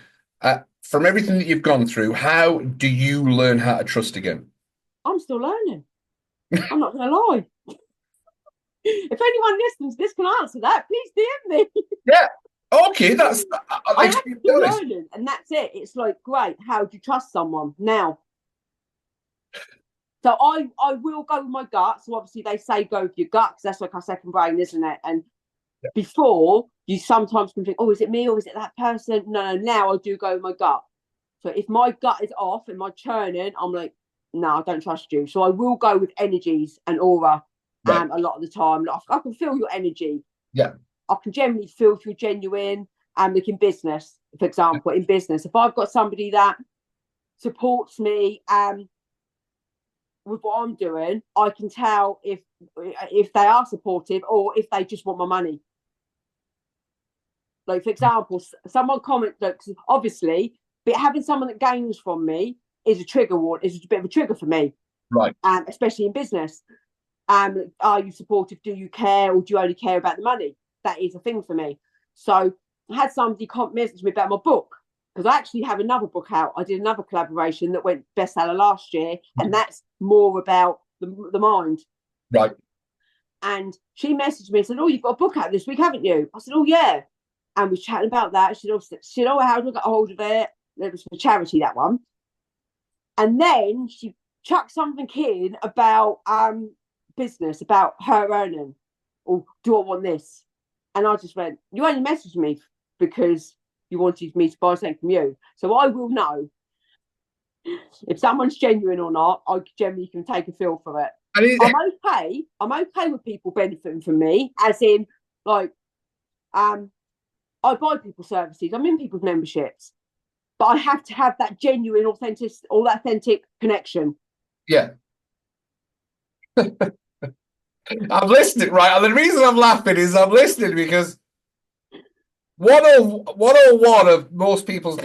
Speaker 1: from everything that you've gone through, how do you learn how to trust again?
Speaker 2: I'm still learning. I'm not going to lie. If anyone listens, this can answer that. Please DM me.
Speaker 1: Yeah. Okay, that's
Speaker 2: I am still learning, and that's it. It's like, great. How do you trust someone now? So I will go with my gut. So obviously they say go with your gut because that's like our second brain, isn't it? And before you sometimes can think, oh, is it me or is it that person? No, now I do go with my gut. So if my gut is off and my churning, I'm like, no, I don't trust you. So I will go with energies and aura. A lot of the time, like, I can feel your energy.
Speaker 1: Yeah.
Speaker 2: I can generally feel if you're genuine. And like in business, for example, in business, if I've got somebody that supports me with what I'm doing, I can tell if they are supportive or if they just want my money. Like, for example, someone comments, look, obviously, but having someone that gains from me is a trigger word, is a bit of a trigger for me.
Speaker 1: Right.
Speaker 2: Especially in business. Are you supportive? Do you care? Or do you only care about the money? That is a thing for me. So I had somebody message me about my book, because I actually have another book out. I did another collaboration that went bestseller last year, and that's more about the mind.
Speaker 1: Right.
Speaker 2: And she messaged me and said, oh, you've got a book out this week, haven't you? I said, oh, yeah. And we were chatting about that. She said, oh, how do I get a hold of it? It was for charity, that one. And then she chucked something in about business, about her earning, or do I want this? And I just went, you only messaged me because you wanted me to buy something from you. So I will know if someone's genuine or not. I generally can take a feel for it. I'm okay with people benefiting from me, as in, like, I buy people services. I'm in people's memberships, but I have to have that genuine, authentic connection.
Speaker 1: Yeah. I'm listening, right? And the reason I'm laughing is I'm listening because 101 of most people's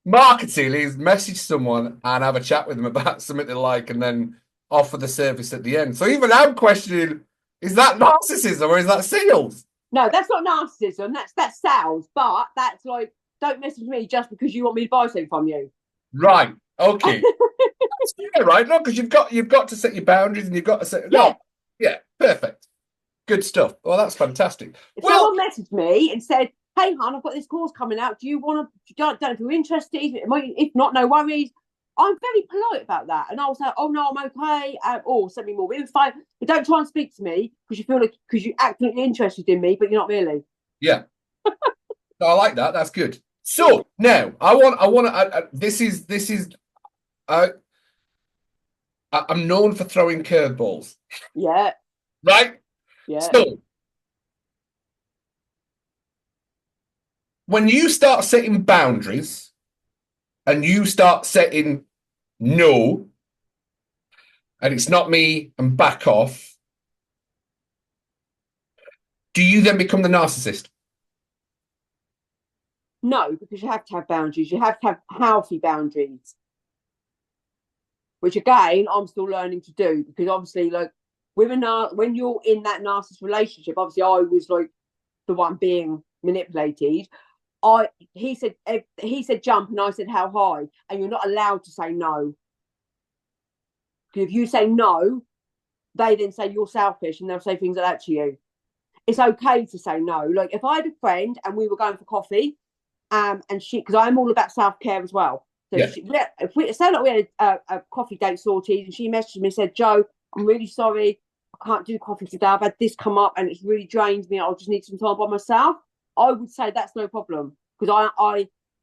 Speaker 1: marketing is message someone and have a chat with them about something they like and then offer the service at the end. So even I'm questioning, is that narcissism or is that sales?
Speaker 2: No, that's not narcissism. That's sales. But that's like, don't message me just because you want me to buy something from you.
Speaker 1: Right. Okay. Yeah, right. No, because you've got to set your boundaries and you've got to set. No. Yeah. Perfect. Good stuff. Well, that's fantastic.
Speaker 2: If someone messaged me and said, hey, hon, I've got this course coming out. Do you want to, don't know if you're interested. If not, no worries. I'm very polite about that. And I was like, oh, no, I'm okay. Or send me more info. But don't try and speak to me because you're actively interested in me, but you're not really.
Speaker 1: Yeah. No, I like that. That's good. So now this is, I'm known for throwing curveballs.
Speaker 2: Yeah.
Speaker 1: Right?
Speaker 2: Yeah.
Speaker 1: So when you start setting boundaries and you start setting no, and it's not me and back off, do you then become the narcissist?
Speaker 2: No, because you have to have boundaries. You have to have healthy boundaries, which again, I'm still learning to do, because obviously, like, when you're in that narcissist relationship, obviously I was like the one being manipulated. He said jump and I said how high, and you're not allowed to say no. Because if you say no, they then say you're selfish and they'll say things like that to you. It's okay to say no. Like, if I had a friend and we were going for coffee, and because I'm all about self-care as well. So if we say like we had a coffee date sorted, and she messaged me and said, Joe, I'm really sorry, I can't do coffee today. I've had this come up and it's really drained me. I just need some time by myself. I would say that's no problem, because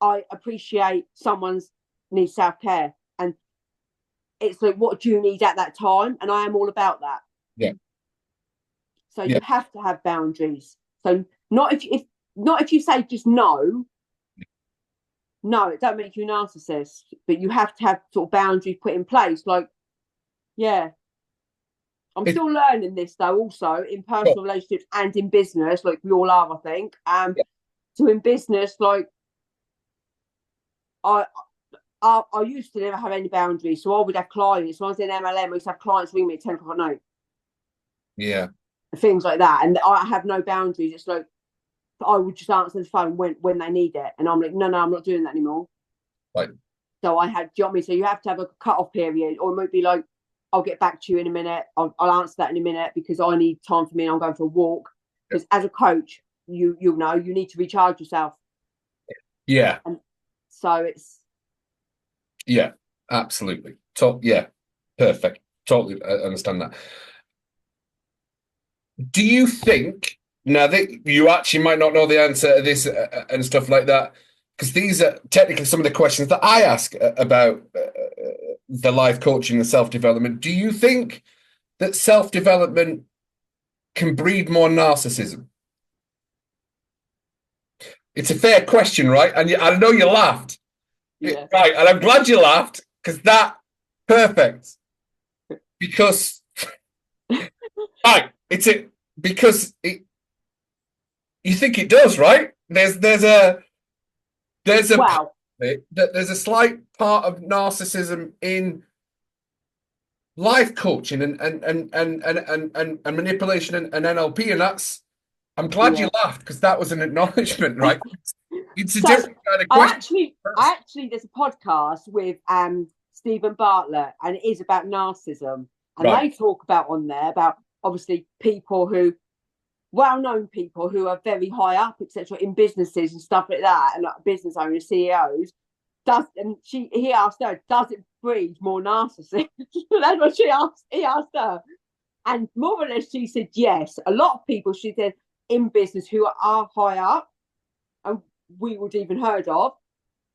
Speaker 2: I appreciate someone's needs self-care, and it's like, what do you need at that time? And I am all about that.
Speaker 1: Yeah.
Speaker 2: So you have to have boundaries. So not if you say just no. No, it don't make you a narcissist, but you have to have sort of boundaries put in place. Like, yeah. I'm still learning this though, also in personal relationships and in business, like we all are, I think. So in business, like, I used to never have any boundaries. So I would have clients. When I was in MLM, I used to have clients ring me at 10 o'clock at night.
Speaker 1: Yeah.
Speaker 2: Things like that. And I have no boundaries. It's like, I would just answer the phone when they need it. And I'm like, no, I'm not doing that anymore.
Speaker 1: Right.
Speaker 2: So I had, do you know what I mean? So you have to have a cut-off period, or it might be like, I'll get back to you in a minute. I'll answer that in a minute because I need time for me and I'm going for a walk. Because as a coach, you know, you need to recharge yourself.
Speaker 1: Yeah.
Speaker 2: And so it's.
Speaker 1: Yeah, absolutely. Yeah, perfect. Totally understand that. Do you think, now that you actually might not know the answer to this and stuff like that, because these are technically some of the questions that I ask about the life coaching and self-development. Do you think that self-development can breed more narcissism? It's a fair question, right? And I know you laughed.
Speaker 2: Yeah.
Speaker 1: Right, and I'm glad you laughed, because perfect. Because right, you think it does, right? There's a
Speaker 2: Wow.
Speaker 1: there's a slight part of narcissism in life coaching and manipulation and NLP, and that's. I'm glad you laughed, because that was an acknowledgement, right? It's a different kind of question.
Speaker 2: I actually, there's a podcast with Stephen Bartlett, and it is about narcissism, and they talk about on there about obviously people who, well-known people who are very high up, etc., in businesses and stuff like that, and like business owners, CEOs. He asked her, does it breed more narcissism? That's what he asked her, and more or less she said yes. A lot of people, she said, in business who are high up, and we would even heard of,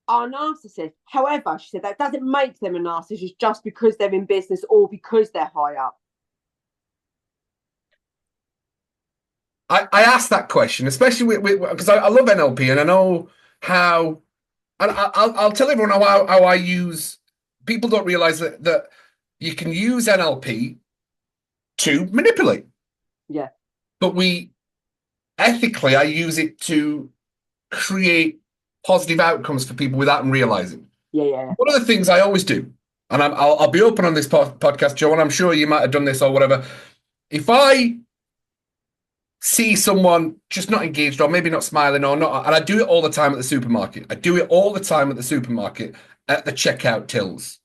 Speaker 2: are narcissists. However, she said that doesn't make them a narcissist just because they're in business or because they're high up.
Speaker 1: I asked that question, especially because I love NLP and I know how, and I'll tell everyone how I use. People don't realize that you can use NLP to manipulate.
Speaker 2: Yeah.
Speaker 1: But ethically, I use it to create positive outcomes for people without them realizing.
Speaker 2: Yeah.
Speaker 1: One of the things I always do, and I'll be open on this podcast, Joe, and I'm sure you might have done this or whatever. If I see someone just not engaged or maybe not smiling or not, and I do it all the time at the supermarket. I do it all the time at the supermarket at the checkout tills.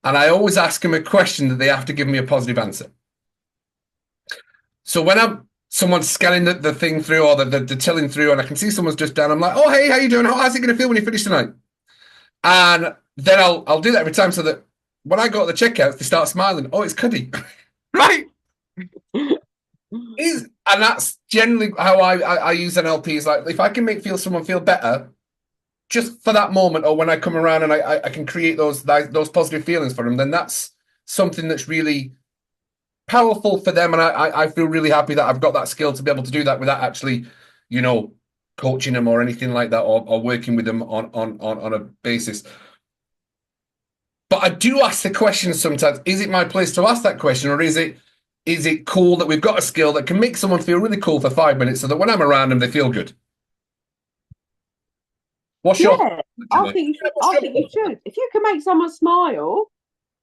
Speaker 1: And I always ask them a question that they have to give me a positive answer. So when someone's scanning the thing through or the tilling through and I can see someone's just down, I'm like, oh, hey, how you doing? How's it going to feel when you finish tonight? And then I'll do that every time so that when I go to the checkouts, they start smiling. Oh, it's Cuddy. Right? And that's generally how I use NLP. Is like, if I can make someone feel better just for that moment, or when I come around and I can create those positive feelings for them, then that's something that's really powerful for them. And I feel really happy that I've got that skill to be able to do that without actually, coaching them or anything like that, or working with them on a basis. But I do ask the question sometimes, is it my place to ask that question, or is it cool that we've got a skill that can make someone feel really cool for 5 minutes so that when I'm around them, they feel good? What's your...
Speaker 2: I think you should. If you can make someone smile,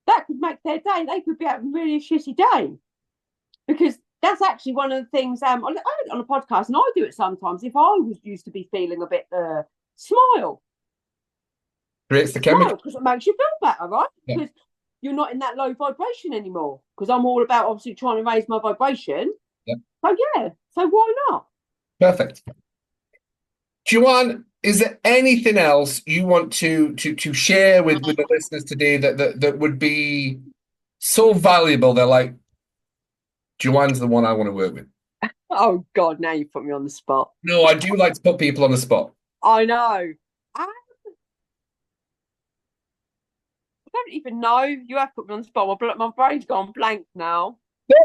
Speaker 2: that could make their day. They could be having a really shitty day. Because that's actually one of the things, I heard it on a podcast, and I do it sometimes. If I was used to be feeling a bit, smile.
Speaker 1: Creates the chemical.
Speaker 2: Because it makes you feel better, right? Yeah. Because you're not in that low vibration anymore. Because I'm all about obviously trying to raise my vibration.
Speaker 1: Yeah.
Speaker 2: So why not?
Speaker 1: Perfect. Joanne, is there anything else you want to share with the listeners today that would be so valuable? They're like, Joanne's the one I want to work with.
Speaker 2: Oh God, now you put me on the spot.
Speaker 1: No, I do like to put people on the spot.
Speaker 2: I know. I don't even know. You have put me on the spot. My brain's gone blank now.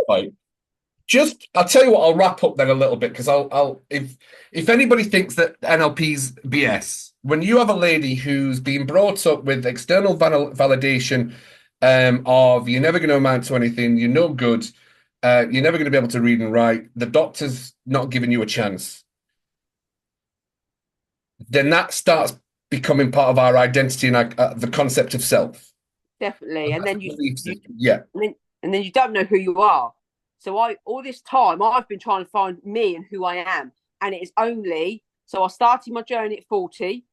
Speaker 1: Right. I'll tell you what, I'll wrap up then a little bit, because if anybody thinks that NLP's BS, when you have a lady who's been brought up with external validation of you're never going to amount to anything, you're no good, you're never going to be able to read and write, the doctor's not giving you a chance, then that starts becoming part of our identity and the concept of self.
Speaker 2: Definitely. And then and then you don't know who you are. So all this time I've been trying to find me and who I am. and it is only, so I started my journey at 40.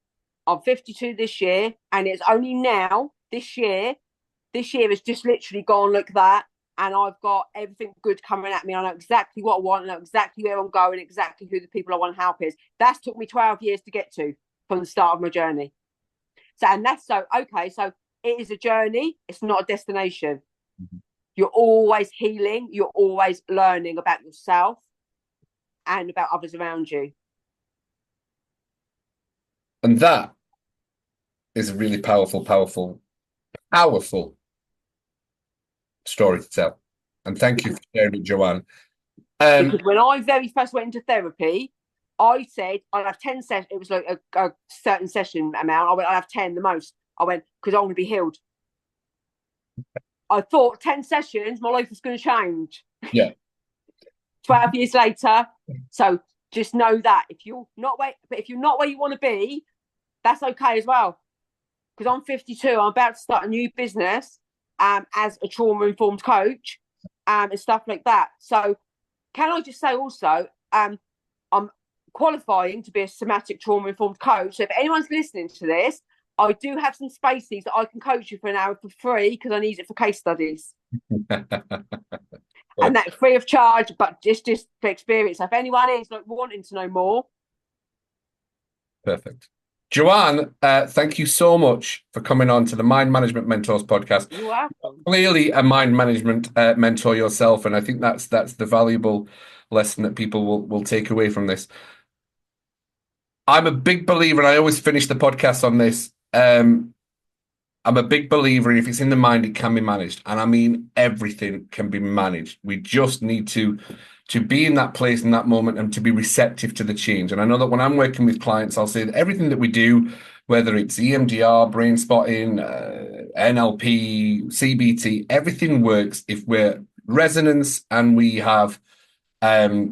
Speaker 2: I'm 52 this year, and it's only now, this year has just literally gone like that, and I've got everything good coming at me. I know exactly what I want, I know exactly where I'm going, exactly who the people I want to help is. That's took me 12 years to get to from the start of my journey. So, and that's so, okay, so it is a journey, it's not a destination. Mm-hmm. You're always healing, you're always learning about yourself and about others around you.
Speaker 1: And that is a really powerful story to tell. And thank you for sharing it, Joanne.
Speaker 2: Because when I very first went into therapy, I said I'll have 10 sessions. It was like a certain session amount. I went, I'll have 10 the most. I went, because I want to be healed. I thought 10 sessions, my life was going to change.
Speaker 1: Yeah.
Speaker 2: 12 years later. So just know that if you're not where you want to be, that's okay as well. Because I'm 52, I'm about to start a new business as a trauma-informed coach and stuff like that. So can I just say also, I'm qualifying to be a somatic trauma-informed coach. So if anyone's listening to this, I do have some spaces that I can coach you for an hour for free because I need it for case studies. And that's free of charge, but just for experience. So if anyone is like wanting to know more.
Speaker 1: Perfect. Joanne, thank you so much for coming on to the Mind Management Mentors podcast.
Speaker 2: You're welcome.
Speaker 1: Clearly a mind management mentor yourself, and I think that's the valuable lesson that people will take away from this. I'm a big believer, and I always finish the podcast on this. I'm a big believer in if it's in the mind, it can be managed. And I mean, everything can be managed. We just need to be in that place in that moment and to be receptive to the change. And I know that when I'm working with clients, I'll say that everything that we do, whether it's EMDR, brain spotting, NLP, CBT, everything works if we're resonance and we have a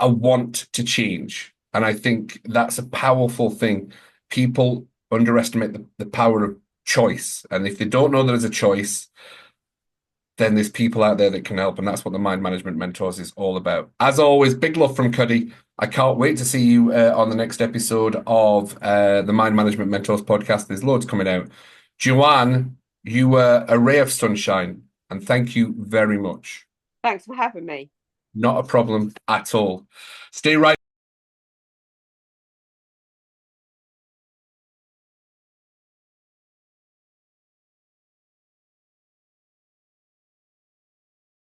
Speaker 1: want to change. And I think that's a powerful thing. People underestimate the power of choice. And if they don't know there's a choice, then there's people out there that can help. And that's what the Mind Management Mentors is all about. As always, big love from Cuddy. I can't wait to see you on the next episode of the Mind Management Mentors podcast. There's loads coming out. Joanne, you were a ray of sunshine. And thank you very much.
Speaker 2: Thanks for having me.
Speaker 1: Not a problem at all. Stay right.